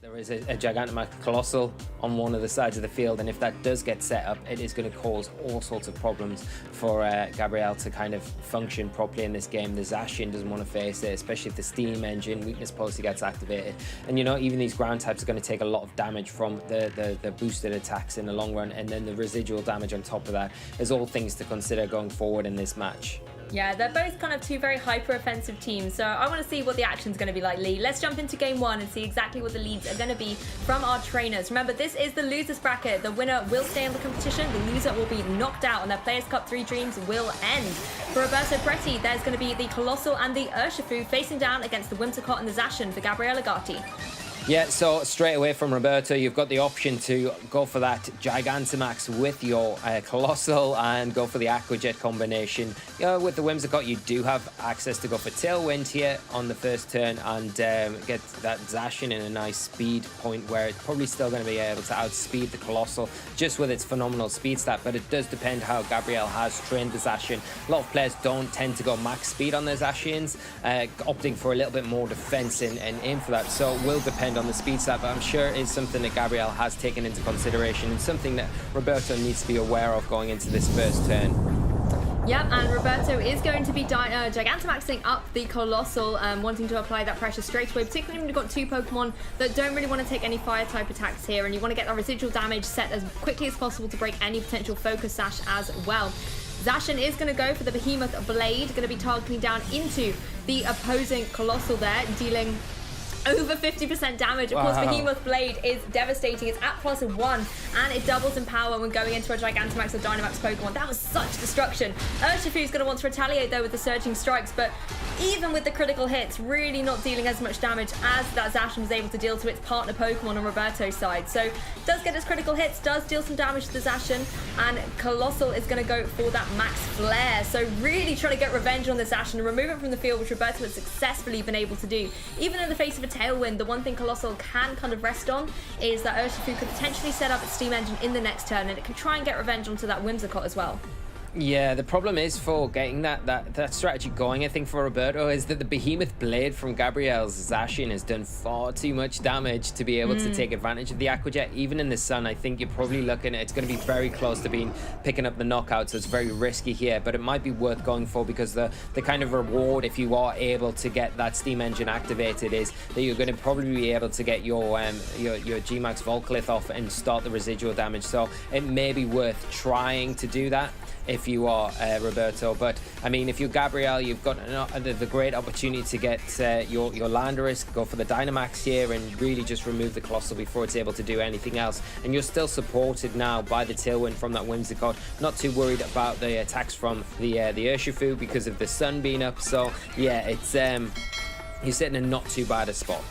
There is a Gigantamax Colossal on one of the sides of the field, and if that does get set up, it is going to cause all sorts of problems for Gabriel to kind of function properly in this game. The Zacian doesn't want to face it, especially if the Steam Engine weakness policy gets activated. And you know, even these ground types are going to take a lot of damage from the boosted attacks in the long run, and then the residual damage on top of that. There's all things to consider going forward in this match. Yeah, they're both kind of two very hyper-offensive teams, so I want to see what the action's going to be like, Lee. Let's jump into game one and see exactly what the leads are going to be from our trainers. Remember, this is the losers bracket. The winner will stay in the competition. The loser will be knocked out, and their Players' Cup 3 dreams will end. For Roberto Porretti, there's going to be the Colossal and the Urshifu facing down against the Whimsicott and the Zacian for Gabriel Agati. Yeah, so straight away from Roberto, you've got the option to go for that Gigantamax with your Colossal and go for the Aquajet combination. You know, with the Whimsicott, you do have access to go for Tailwind here on the first turn and get that Zacian in a nice speed point where it's probably still going to be able to outspeed the Colossal just with its phenomenal speed stat, but it does depend how Gabriel has trained the Zacian. A lot of players don't tend to go max speed on their Zacians, opting for a little bit more defense and aim for that, so it will depend on the speed stat, but I'm sure it's something that Gabriel has taken into consideration and something that Roberto needs to be aware of going into this first turn. Yep, and Roberto is going to be Gigantamaxing up the Colossal, wanting to apply that pressure straight away, particularly when you've got two Pokemon that don't really want to take any fire-type attacks here, and you want to get that residual damage set as quickly as possible to break any potential focus sash as well. Zacian is going to go for the Behemoth Blade, going to be targeting down into the opposing Colossal there, dealing over 50% damage. Of course, Behemoth Blade is devastating. It's at +1, and it doubles in power when going into a Gigantamax or Dynamax Pokemon. That was such destruction. Urshifu is going to want to retaliate, though, with the Surging Strikes, but even with the critical hits, really not dealing as much damage as that Zacian was able to deal to its partner Pokemon on Roberto's side. So, does get its critical hits, does deal some damage to the Zacian, and Colossal is going to go for that Max Flare. So, really trying to get revenge on the Zacian and remove it from the field, which Roberto has successfully been able to do. Even in the face of a Tailwind, the one thing Colossal can kind of rest on is that Urshifu could potentially set up its Steam Engine in the next turn, and it can try and get revenge onto that Whimsicott as well. Yeah, the problem is for getting that strategy going, I think, for Roberto, is that the Behemoth Blade from Gabriel's Zacian has done far too much damage to be able to take advantage of the Aquajet. Even in the sun, I think you're probably looking at it's going to be very close to picking up the knockout, so it's very risky here, but it might be worth going for because the kind of reward, if you are able to get that Steam Engine activated, is that you're going to probably be able to get your G-Max Volcalith off and start the residual damage, so it may be worth trying to do that if you are Roberto. But I mean, if you're Gabriel, you've got the great opportunity to get your Landorus, go for the Dynamax here and really just remove the Colossal before it's able to do anything else, and you're still supported now by the Tailwind from that Whimsicott. Not too worried about the attacks from the Urshifu because of the sun being up, so yeah, it's you're sitting in not too bad a spot.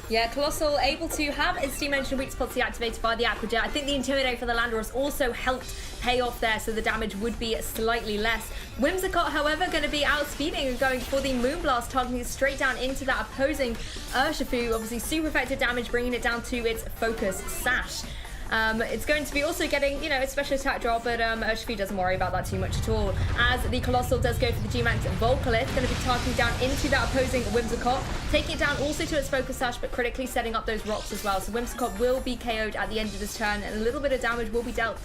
Yeah, Colossal able to have its Steam Engine weak spots activated by the Aquajet. I think the Intimidate for the Landorus also helped pay off there, so the damage would be slightly less. Whimsicott, however, going to be outspeeding and going for the Moonblast, targeting it straight down into that opposing Urshifu. Obviously, super effective damage, bringing it down to its Focus Sash. It's going to be also getting, you know, its special attack drop, but Urshifu doesn't worry about that too much at all, as the Colossal does go for the G-Max Volcalith, going to be targeting down into that opposing Whimsicott, taking it down also to its Focus Sash, but critically setting up those rocks as well. So Whimsicott will be KO'd at the end of this turn, and a little bit of damage will be dealt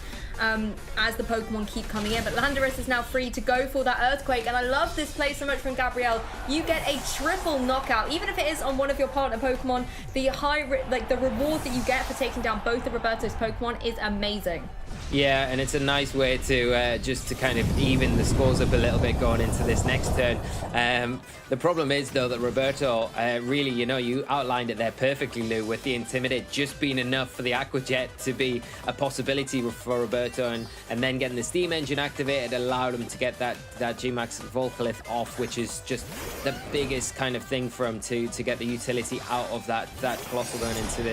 as the Pokemon keep coming in. But Landorus is now free to go for that Earthquake, and I love this play so much from Gabriel. You get a triple knockout, even if it is on one of your partner Pokemon. The the reward that you get for taking down both of Roberto's Pokemon is amazing. Yeah, and it's a nice way to just to kind of even the scores up a little bit going into this next turn. The problem is, though, that Roberto really, you know, you outlined it there perfectly, Lou, with the Intimidate just being enough for the Aquajet to be a possibility for Roberto, and then getting the Steam Engine activated allowed him to get that G-Max Volcalith off, which is just the biggest kind of thing for him to get the utility out of that Colossal going into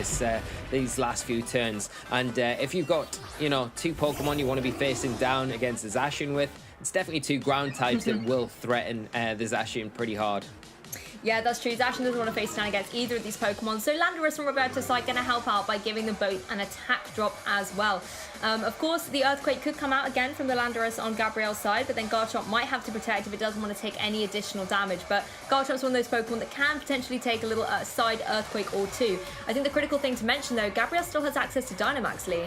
these last few turns. And if you've got, you know, two Pokemon you want to be facing down against the Zacian with, it's definitely two ground types that will threaten the Zacian pretty hard. Yeah, that's true. Zacian doesn't want to face down against either of these Pokemon. So Landorus from Roberto's side going to help out by giving them both an attack drop as well. Of course, the Earthquake could come out again from the Landorus on Gabriel's side, but then Garchomp might have to protect if it doesn't want to take any additional damage. But Garchomp's one of those Pokemon that can potentially take a little side Earthquake or two. I think the critical thing to mention, though, Gabriel still has access to Dynamax, Lee.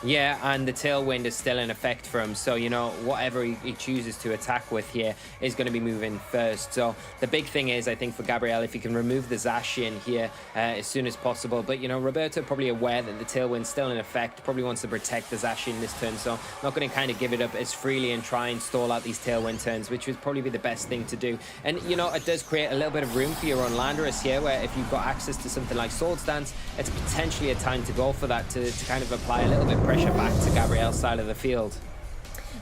Yeah, and the Tailwind is still in effect for him, so you know whatever he chooses to attack with here is going to be moving first. So the big thing is, I think, for Gabriel, if he can remove the Zacian here as soon as possible. But you know, Roberto probably aware that the Tailwind's still in effect, probably wants to protect the Zacian this turn, so not going to kind of give it up as freely and try and stall out these Tailwind turns, which would probably be the best thing to do. And you know, it does create a little bit of room for your own Landorus here, where if you've got access to something like Swords Dance, it's potentially a time to go for that, to kind of apply a little bit of pressure back to Gabriel's side of the field.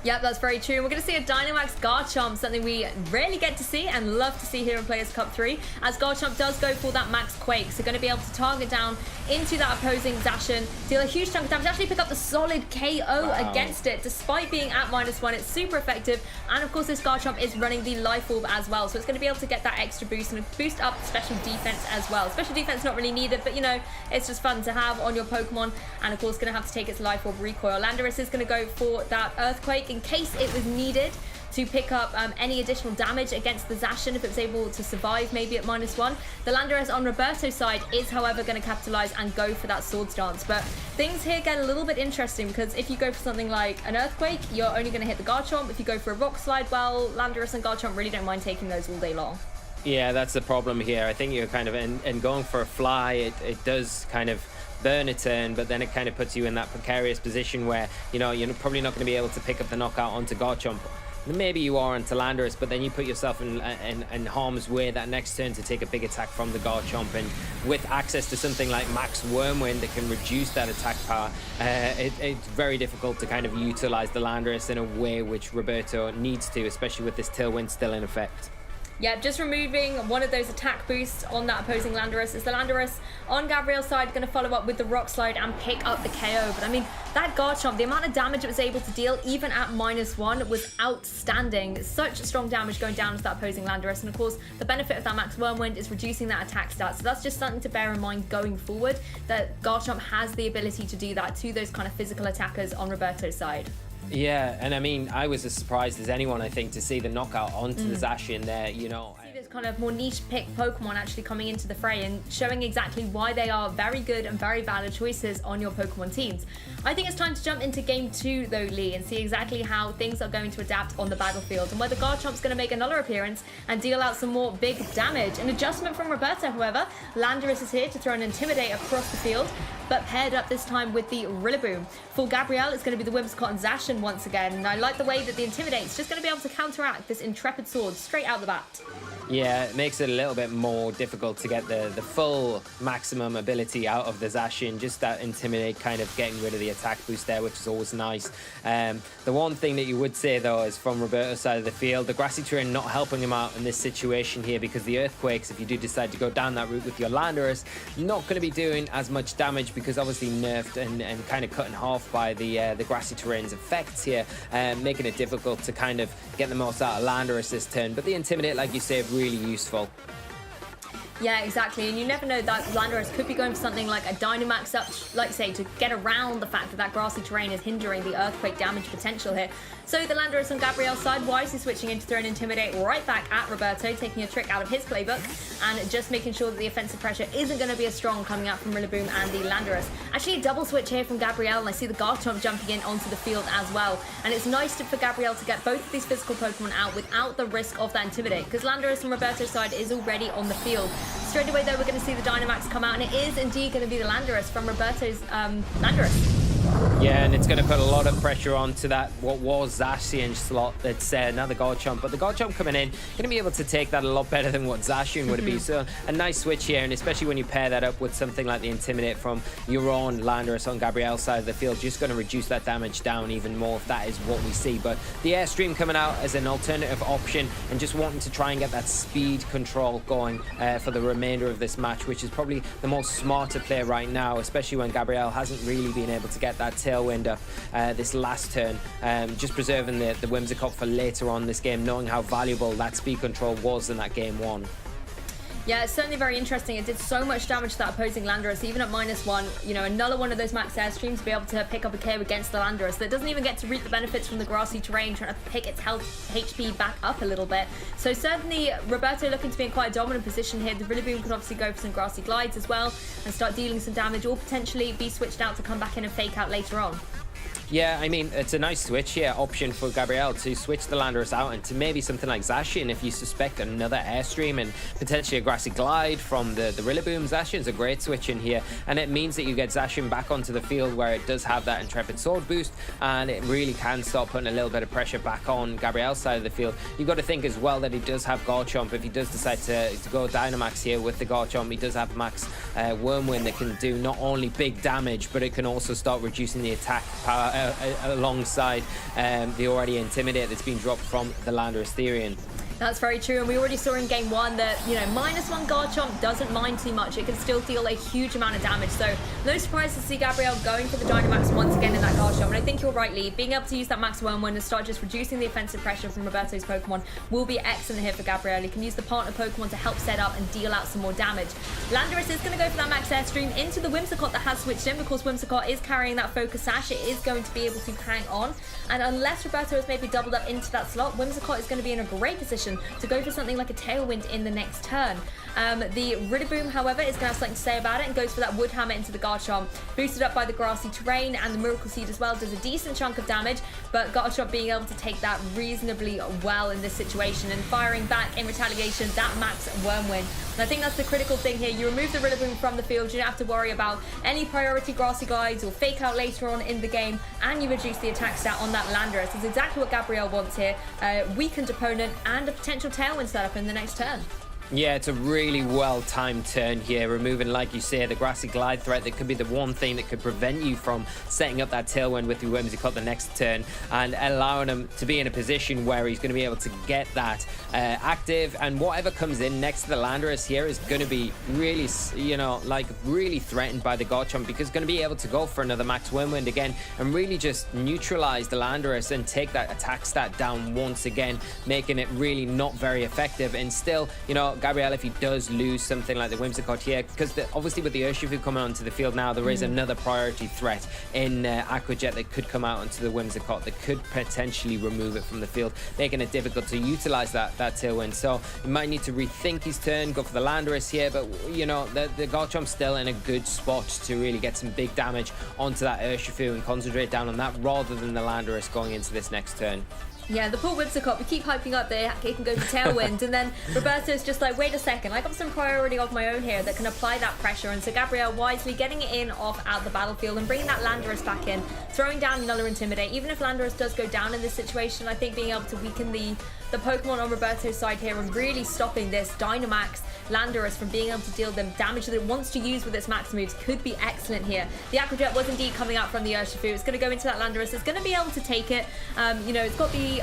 Yep, that's very true. We're going to see a Dynamax Garchomp, something we rarely get to see and love to see here in Players Cup 3, as Garchomp does go for that Max Quake. So going to be able to target down into that opposing Zacian, deal a huge chunk of damage, actually pick up the solid KO against it, despite being at -1. It's super effective. And of course, this Garchomp is running the Life Orb as well. So it's going to be able to get that extra boost and boost up special defense as well. Special defense not really needed, but you know, it's just fun to have on your Pokemon. And of course, going to have to take its Life Orb recoil. Landorus is going to go for that Earthquake in case it was needed to pick up any additional damage against the Zacian if it was able to survive maybe at -1. The Landorus on Roberto's side is, however, going to capitalize and go for that Swords Dance. But things here get a little bit interesting, because if you go for something like an Earthquake, you're only going to hit the Garchomp. If you go for a Rock Slide, well, Landorus and Garchomp really don't mind taking those all day long. Yeah, that's the problem here. I think you're kind of in going for a fly, it does kind of burn a turn, but then it kind of puts you in that precarious position where, you know, you're probably not going to be able to pick up the knockout onto Garchomp. Maybe you are onto Landorus, but then you put yourself in harm's way that next turn to take a big attack from the Garchomp. And with access to something like Max Wormwind that can reduce that attack power, it's very difficult to kind of utilize the Landorus in a way which Roberto needs to, especially with this Tailwind still in effect. Yeah, just removing one of those attack boosts on that opposing Landorus. Is the Landorus on Gabriel's side going to follow up with the Rock Slide and pick up the KO? But I mean, that Garchomp, the amount of damage it was able to deal even at -1 was outstanding. Such strong damage going down to that opposing Landorus. And of course, the benefit of that Max Wormwind is reducing that attack stat. So that's just something to bear in mind going forward, that Garchomp has the ability to do that to those kind of physical attackers on Roberto's side. Yeah, and I mean, I was as surprised as anyone, I think, to see the knockout onto the Zacian there, you know. This kind of more niche pick Pokemon actually coming into the fray and showing exactly why they are very good and very valid choices on your Pokemon teams. I think it's time to jump into Game 2 though, Lee, and see exactly how things are going to adapt on the battlefield and whether Garchomp's going to make another appearance and deal out some more big damage. An adjustment from Roberto, however. Landorus is here to throw an Intimidate across the field, but paired up this time with the Rillaboom. For Gabriel, it's going to be the Whimsicott and Zacian once again, and I like the way that the Intimidate's just going to be able to counteract this Intrepid Sword straight out the bat. Yeah, it makes it a little bit more difficult to get the full maximum ability out of the Zacian. Just that Intimidate kind of getting rid of the attack boost there, which is always nice. The one thing that you would say, though, is from Roberto's side of the field, the grassy terrain not helping him out in this situation here, because the Earthquakes, if you do decide to go down that route with your Landorus, not going to be doing as much damage, because obviously nerfed and kind of cut in half by the grassy terrain's effects here, making it difficult to kind of get the most out of Landorus this turn. But the Intimidate, like you say, really useful. Yeah, exactly. And you never know, that Landorus could be going for something like a Dynamax up, like say, to get around the fact that that grassy terrain is hindering the Earthquake damage potential here. So the Landorus on Gabriel's side wisely switching in to throw an Intimidate right back at Roberto, taking a trick out of his playbook and just making sure that the offensive pressure isn't going to be as strong coming out from Rillaboom and the Landorus. Actually, a double switch here from Gabriel, and I see the Garchomp jumping in onto the field as well. And it's nice for Gabriel to get both of these physical Pokemon out without the risk of that Intimidate, because Landorus on Roberto's side is already on the field. Straight away, though, we're going to see the Dynamax come out, and it is indeed going to be the Landorus from Roberto's Landorus. Yeah, and it's going to put a lot of pressure onto that, what was Zacian slot that's now the Garchomp. But the Garchomp coming in, going to be able to take that a lot better than what Zacian would be. So a nice switch here, and especially when you pair that up with something like the Intimidate from your own Landorus on Gabriel's side of the field, just going to reduce that damage down even more if that is what we see. But the Airstream coming out as an alternative option, and just wanting to try and get that speed control going for the remainder of this match, which is probably the most smarter play right now, especially when Gabriel hasn't really been able to get that Tailwind up this last turn. Just preserving the Whimsicott for later on this game, knowing how valuable that speed control was in that game 1. Yeah, it's certainly very interesting. It did so much damage to that opposing Landorus, even at -1. You know, another one of those max airstreams to be able to pick up a KO against the Landorus that doesn't even get to reap the benefits from the grassy terrain, trying to pick its health HP back up a little bit. So certainly Roberto looking to be in quite a dominant position here. The Rillaboom could obviously go for some grassy glides as well and start dealing some damage, or potentially be switched out to come back in and fake out later on. Yeah, I mean, it's a nice switch here, option for Gabriel to switch the Landorus out into maybe something like Zacian if you suspect another airstream and potentially a grassy glide from the Rillaboom. Zacian's a great switch in here, and it means that you get Zacian back onto the field where it does have that Intrepid Sword boost, and it really can start putting a little bit of pressure back on Gabriel's side of the field. You've got to think as well that he does have Garchomp. If he does decide to go Dynamax here with the Garchomp, he does have Max Wormwind that can do not only big damage, but it can also start reducing the attack power alongside the already Intimidate that's been dropped from the Landorus Therian. That's very true, and we already saw in game 1 that, you know, -1 Garchomp doesn't mind too much. It can still deal a huge amount of damage, so no surprise to see Gabriel going for the Dynamax once again in that Garchomp. And I think you're right, Lee. Being able to use that Max Wormwind and start just reducing the offensive pressure from Roberto's Pokemon will be excellent here for Gabriel. He can use the partner Pokemon to help set up and deal out some more damage. Landorus is going to go for that Max Airstream into the Whimsicott that has switched in, because Whimsicott is carrying that Focus Sash. It is going to be able to hang on, and unless Roberto has maybe doubled up into that slot, Whimsicott is going to be in a great position to go for something like a Tailwind in the next turn. The Rillaboom, however, is going to have something to say about it and goes for that Wood Hammer into the Garchomp, boosted up by the grassy terrain, and the Miracle Seed as well does a decent chunk of damage, but Garchomp being able to take that reasonably well in this situation and firing back in retaliation that Max Wormwind. And I think that's the critical thing here. You remove the Rillaboom from the field, you don't have to worry about any priority grassy glides or fake out later on in the game, and you reduce the attack stat on that Landorus. That's exactly what Gabriel wants here. Weakened opponent and a potential Tailwind setup in the next turn. Yeah, it's a really well-timed turn here, removing, like you say, the grassy glide threat that could be the one thing that could prevent you from setting up that Tailwind with your Whimsicott the next turn, and allowing him to be in a position where he's going to be able to get that active, and whatever comes in next to the Landorus here is going to be really, you know, like really threatened by the Garchomp, because it's going to be able to go for another Max Wormwind again and really just neutralize the Landorus and take that attack stat down once again, making it really not very effective. And still, you know, Gabriel, if he does lose something like the Whimsicott here, because obviously with the Urshifu coming onto the field now, there is another priority threat in Aquajet that could come out onto the Whimsicott that could potentially remove it from the field, making it difficult to utilize that Tailwind. So he might need to rethink his turn, go for the Landorus here, but you know, the Garchomp's still in a good spot to really get some big damage onto that Urshifu and concentrate down on that rather than the Landorus going into this next turn. Yeah, the poor Whimsicott, we keep hyping up that it can go for Tailwind, and then Roberto's just like, wait a second, I got some priority of my own here that can apply that pressure. And so Gabriel wisely getting it in off out the battlefield and bringing that Landorus back in, throwing down another Intimidate. Even if Landorus does go down in this situation, I think being able to weaken the Pokemon on Roberto's side here and really stopping this Dynamax Landorus from being able to deal them damage that it wants to use with its max moves could be excellent here. The Aquajet was indeed coming out from the Urshifu. It's going to go into that Landorus. It's going to be able to take it. You know, it's got the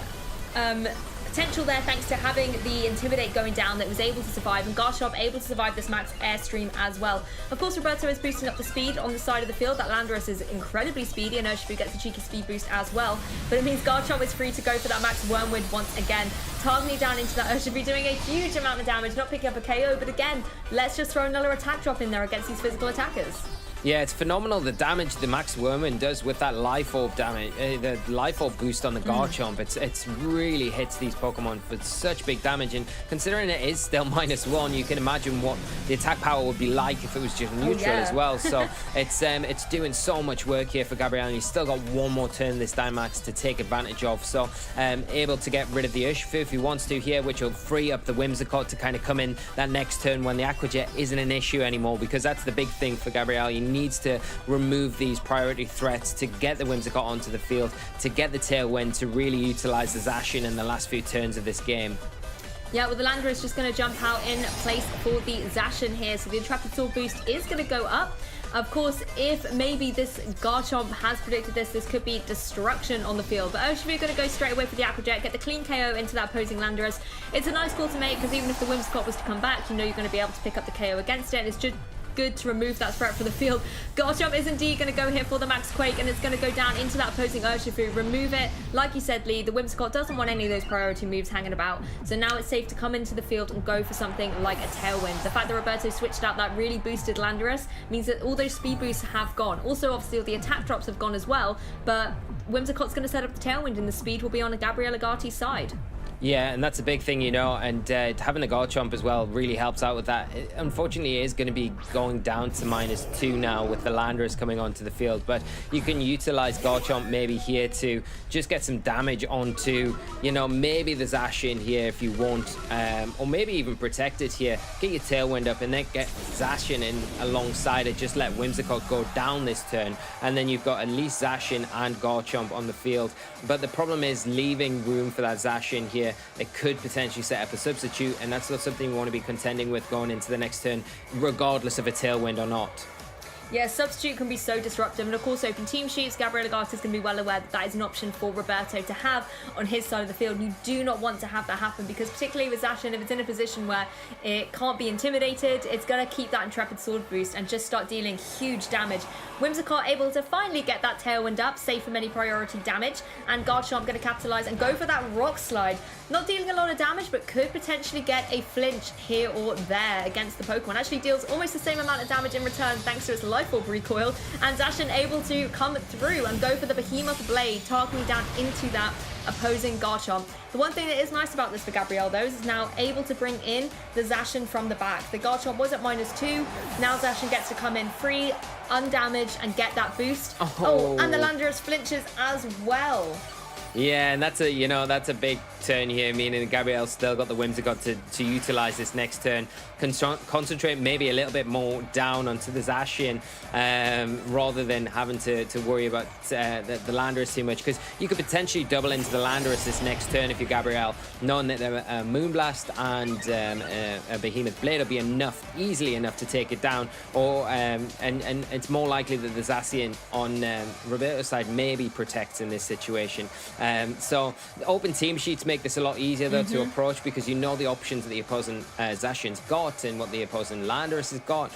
potential there thanks to having the Intimidate going down that was able to survive, and Garchomp able to survive this max airstream as well. Of course, Roberto is boosting up the speed on the side of the field. That Landorus is incredibly speedy, and Urshifu gets a cheeky speed boost as well. But it means Garchomp is free to go for that max Wormwood once again, targeting down into that Urshifu, doing a huge amount of damage, not picking up a KO, but again, let's just throw another attack drop in there against these physical attackers. Yeah, it's phenomenal the damage the Max Wormwind does with that Life Orb damage, the Life Orb boost on the Garchomp. It's really hits these Pokemon for such big damage, and considering it is still -1, you can imagine what the attack power would be like if it was just neutral as well. So it's doing so much work here for Gabriel, and he's still got one more turn this Dynamax to take advantage of. So able to get rid of the Urshifu if he wants to here, which will free up the Whimsicott to kind of come in that next turn when the Aquajet isn't an issue anymore, because that's the big thing for Gabriel. He needs to remove these priority threats to get the Whimsicott onto the field, to get the Tailwind, to really utilize the Zacian in the last few turns of this game. Yeah, well, the Landorus is just going to jump out in place for the Zacian here, so the Intrepid Sword boost is going to go up. Of course, if maybe this Garchomp has predicted this could be destruction on the field. But Urshifu going to go straight away for the Aquajet, get the clean KO into that opposing Landorus. It's a nice call to make, because even if the Whimsicott was to come back, you know you're going to be able to pick up the KO against it. And it's good to remove that threat from the field. Garchomp is indeed going to go here for the Max Quake, and it's going to go down into that opposing Urshifu, remove it. Like you said, Lee, the Whimsicott doesn't want any of those priority moves hanging about, so now it's safe to come into the field and go for something like a Tailwind. The fact that Roberto switched out that really boosted Landorus means that all those speed boosts have gone. Also, obviously, all the attack drops have gone as well, but Whimsicott's going to set up the Tailwind, and the speed will be on Gabriel Agati's side. Yeah, and that's a big thing, you know, and having the Garchomp as well really helps out with that. It, unfortunately, it is going to be going down to -2 now with the Landorus coming onto the field, but you can utilize Garchomp maybe here to just get some damage onto, you know, maybe the Zacian here if you want, or maybe even protect it here. Get your Tailwind up and then get Zacian in alongside it. Just let Whimsicott go down this turn, and then you've got at least Zacian and Garchomp on the field. But the problem is leaving room for that Zacian here. It could potentially set up a substitute, and that's not something we want to be contending with going into the next turn, regardless of a Tailwind or not. Yeah, substitute can be so disruptive, and of course open team sheets, Gabriel Agati is going to be well aware that that is an option for Roberto to have on his side of the field. You do not want to have that happen, because particularly with Zacian, if it's in a position where it can't be intimidated, it's going to keep that Intrepid Sword boost and just start dealing huge damage. Whimsicott able to finally get that Tailwind up, safe from any priority damage, and Garchomp going to capitalize and go for that Rock Slide. Not dealing a lot of damage, but could potentially get a flinch here or there against the Pokemon. Actually deals almost the same amount of damage in return thanks to its Life Orb recoil, and Zacian able to come through and go for the Behemoth Blade, targeting down into that opposing Garchomp. The one thing that is nice about this for Gabriel, though, is now able to bring in the Zacian from the back. The Garchomp was at -2. Now Zacian gets to come in free, undamaged, and get that boost. Oh, and the Landorus flinches as well. Yeah, and that's a, you know, that's a big turn here, meaning Gabriel's still got the Whimsicott to utilize this next turn. Concentrate maybe a little bit more down onto the Zacian, rather than having to worry about the Landorus too much, because you could potentially double into the Landorus this next turn if you're Gabriel, knowing that a Moonblast and a Behemoth Blade will be enough, easily enough to take it down, or and it's more likely that the Zacian on Roberto's side maybe protects in this situation. So the open team sheets make this a lot easier though to approach, because you know the options that the opposing Zacian's got and what the opposing Landorus has got.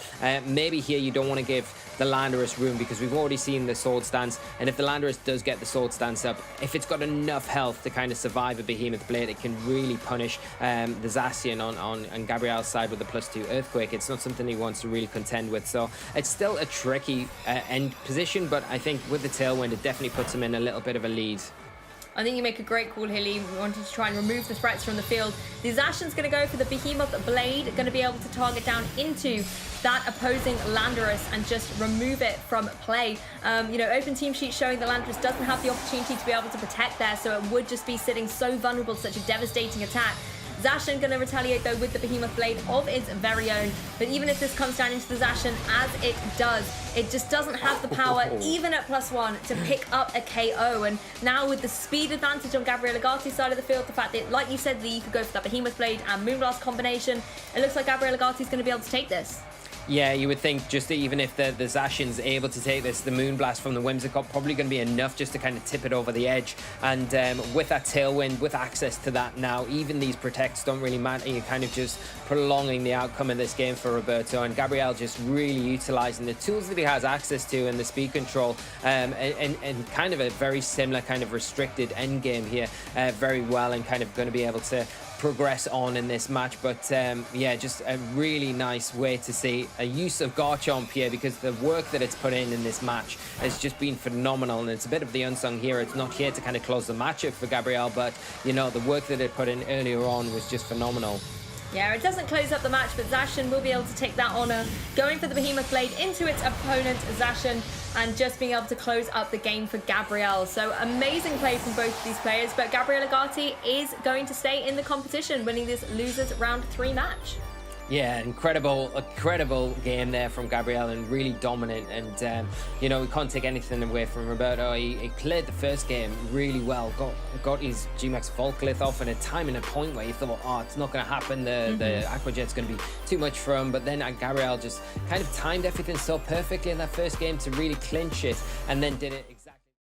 Maybe here you don't want to give the Landorus room, because we've already seen the Sword Stance, and if the Landorus does get the Sword Stance up, if it's got enough health to kind of survive a Behemoth Blade, it can really punish the Zacian on Gabriel's side with the +2 Earthquake. It's not something he wants to really contend with, so it's still a tricky end position, but I think with the Tailwind it definitely puts him in a little bit of a lead. I think you make a great call here, Lee. We wanted to try and remove the threats from the field. The Zacian's going to go for the Behemoth Blade, going to be able to target down into that opposing Landorus and just remove it from play. You know, open team sheet showing the Landorus doesn't have the opportunity to be able to protect there, so it would just be sitting so vulnerable to such a devastating attack. Zacian going to retaliate though with the Behemoth Blade of its very own, but even if this comes down into the Zacian, as it does, it just doesn't have the power, even at +1, to pick up a KO. And now with the speed advantage on Gabriel Agati's side of the field, the fact that, like you said, Lee, you could go for that Behemoth Blade and Moonblast combination, it looks like Gabriel Agati's going to be able to take this. Yeah, you would think just that even if the Zacian's able to take this, the Moonblast from the Whimsicott probably going to be enough just to kind of tip it over the edge. And with that Tailwind, with access to that now, even these protects don't really matter. You're kind of just prolonging the outcome of this game for Roberto, and Gabriel just really utilizing the tools that he has access to and the speed control, and kind of a very similar kind of restricted end game here very well, and kind of going to be able to progress on in this match. But yeah, just a really nice way to see a use of Garchomp here, because the work that it's put in this match has just been phenomenal, and it's a bit of the unsung hero. It's not here to kind of close the match up for Gabriel, but you know, the work that it put in earlier on was just phenomenal. Yeah, it doesn't close up the match, but Zacian will be able to take that honour, going for the Behemoth Blade into its opponent, Zacian, and just being able to close up the game for Gabriel. So amazing play from both of these players, but Gabriel Agati is going to stay in the competition, winning this losers round 3 match. Yeah, incredible game there from Gabriel, and really dominant. And you know, we can't take anything away from Roberto. He played the first game really well, got his G-Max Volclith off at a time and a point where you thought, oh, it's not going to happen, the Aqua Jet's going to be too much for him. But then Gabriel just kind of timed everything so perfectly in that first game to really clinch it, and then did it